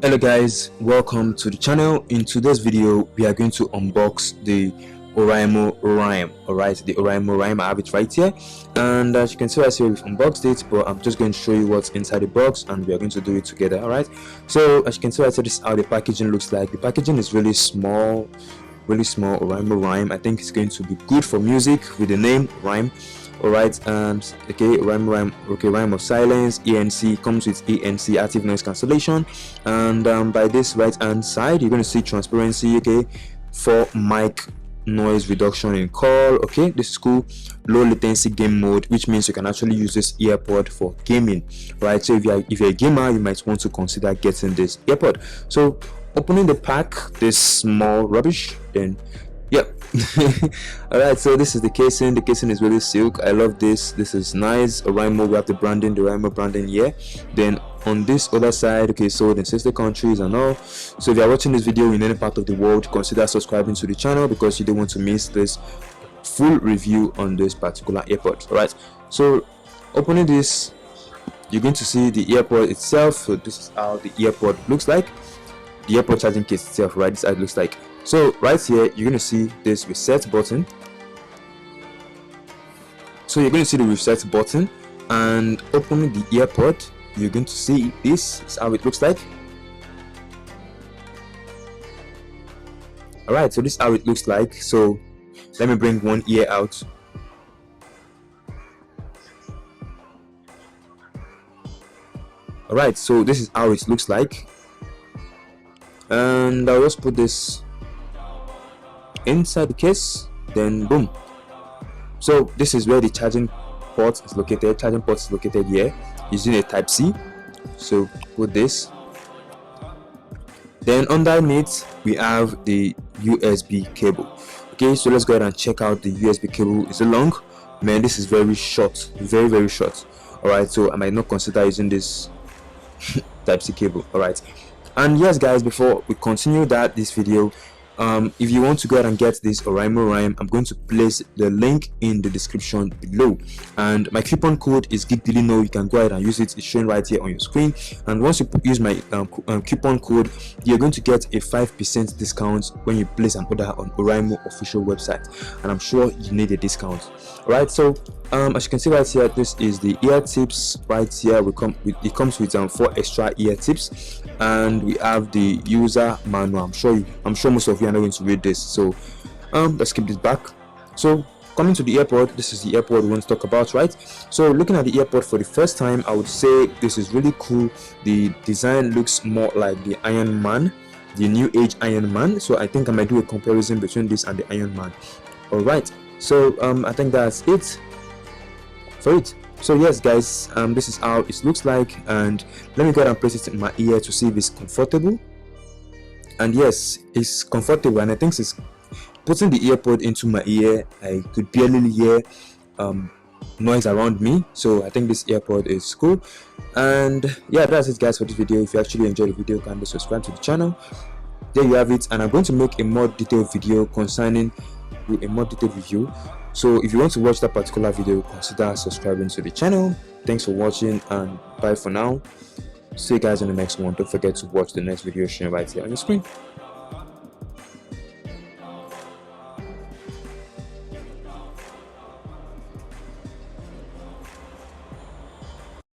Hello guys, welcome to the channel. In today's video we are going to unbox the Oraimo rhyme. Alright, the Oraimo rhyme, I have it right here, and as you can see, I say we've unboxed it, but I'm just going to show you what's inside the box and we are going to do it together. Alright, so as you can see, I said this is how the packaging looks like. The packaging is really small, Oraimo rhyme. I think it's going to be good for music with the name rhyme. Alright, and okay, rhyme of silence, ANC, comes with ANC, active noise cancellation, and by this right hand side you're going to see transparency, okay, for mic noise reduction in call. Okay, this is cool. Low latency game mode, which means you can actually use this earpod for gaming, right? So if you're a gamer, you might want to consider getting this earpod. So opening the pack, this small rubbish, then yep. All right, so this is the casing. The casing is really silk. I love this. This is nice. Oraimo, we have the Oraimo branding here. Then on this other side, okay, sold in 60 countries and all. So if you're watching this video in any part of the world, consider subscribing to the channel because you don't want to miss this full review on this particular earpod. All right, so opening this, you're going to see the earpod itself. So this is how the earpod looks like. The earpod charging case itself, right? This is how it looks like. So right here you're going to see this reset button. So you're going to see the reset button, and opening the earpod, you're going to see this is how it looks like. All right, so this is how it looks like. So let me bring one ear out. All right, so this is how it looks like, and I'll just put this inside the case, then boom. So this is where the charging port is located. Charging port is located here using a type C. So put this, then underneath we have the USB cable. Okay, so let's go ahead and check out the USB cable. Is it long? Man, this is very short, very short. All right, so I might not consider using this type C cable. All right, and yes guys, before we continue this video, if you want to go ahead and get this Oraimo rhyme, I'm going to place the link in the description below, and my coupon code is GeekDailyKnow. You can go ahead and use it. It's showing right here on your screen, and once you use my coupon code, you're going to get a 5% discount when you place an order on Oraimo official website, and I'm sure you need a discount. All right, so as you can see right here, this is the ear tips right here. It comes with 4 extra ear tips, and we have the user manual. I'm sure most of you are not going to read this, so let's keep this back. So coming to the earpod, this is the earpod we want to talk about, right? So looking at the earpod for the first time, I would say this is really cool. The design looks more like the Iron Man, the new age Iron Man. So I think I might do a comparison between this and the Iron Man. All right, so I think that's it for it. So yes guys, this is how it looks like, and let me go ahead and place it in my ear to see if it's comfortable. And yes, it's comfortable, and I think it's putting the earpod into my ear, I could barely hear noise around me. So I think this earpod is cool. And yeah, that's it guys for this video. If you actually enjoyed the video, kindly subscribe to the channel. There you have it, and I'm going to make a more detailed video concerning a more detailed review. So if you want to watch that particular video, consider subscribing to the channel. Thanks for watching, and bye for now. See you guys in the next one. Don't forget to watch the next video shown right here on your screen.